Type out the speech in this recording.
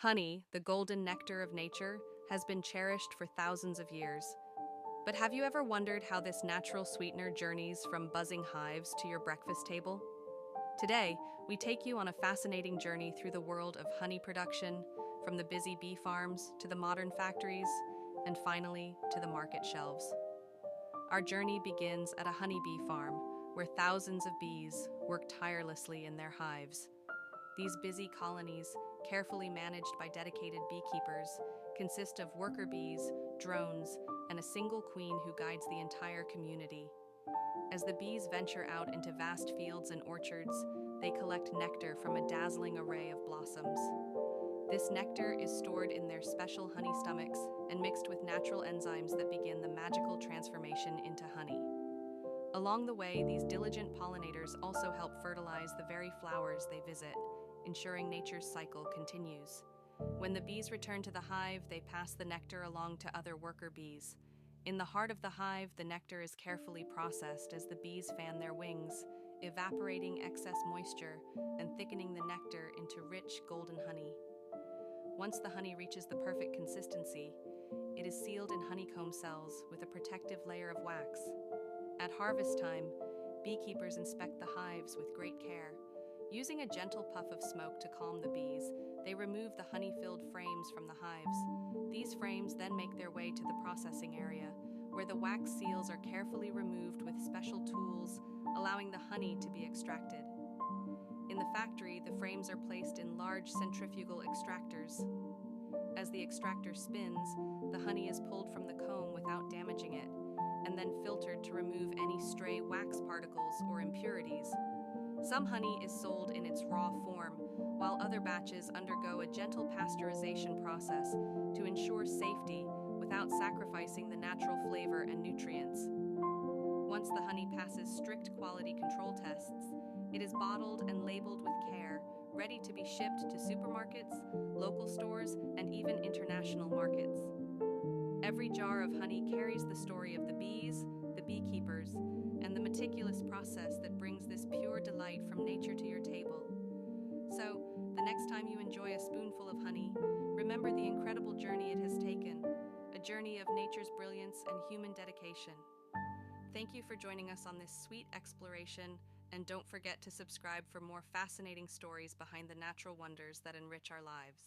Honey, the golden nectar of nature, has been cherished for thousands of years. But have you ever wondered how this natural sweetener journeys from buzzing hives to your breakfast table? Today, we take you on a fascinating journey through the world of honey production, from the busy bee farms to the modern factories, and finally to the market shelves. Our journey begins at a honeybee farm, where thousands of bees work tirelessly in their hives. These busy colonies, carefully managed by dedicated beekeepers, consist of worker bees, drones, and a single queen who guides the entire community. As the bees venture out into vast fields and orchards, they collect nectar from a dazzling array of blossoms. This nectar is stored in their special honey stomachs and mixed with natural enzymes that begin the magical transformation into honey. Along the way, these diligent pollinators also help fertilize the very flowers they visit, ensuring nature's cycle continues. When the bees return to the hive, they pass the nectar along to other worker bees. In the heart of the hive, the nectar is carefully processed as the bees fan their wings, evaporating excess moisture and thickening the nectar into rich golden honey. Once the honey reaches the perfect consistency, it is sealed in honeycomb cells with a protective layer of wax. At harvest time, beekeepers inspect the hives with great care. Using a gentle puff of smoke to calm the bees, they remove the honey-filled frames from the hives. These frames then make their way to the processing area, where the wax seals are carefully removed with special tools, allowing the honey to be extracted. In the factory, the frames are placed in large centrifugal extractors. As the extractor spins, the honey is pulled from the comb without damaging it, and then filtered to remove any stray wax particles or impurities. Some honey is sold in its raw form, while other batches undergo a gentle pasteurization process to ensure safety without sacrificing the natural flavor and nutrients. Once the honey passes strict quality control tests, it is bottled and labeled with care, ready to be shipped to supermarkets, local stores, and even international markets. Every jar of honey carries the story of the bees, the beekeepers, and the meticulous process that brings this pure delight from nature to your table. So, the next time you enjoy a spoonful of honey, remember the incredible journey it has taken, a journey of nature's brilliance and human dedication. Thank you for joining us on this sweet exploration, and don't forget to subscribe for more fascinating stories behind the natural wonders that enrich our lives.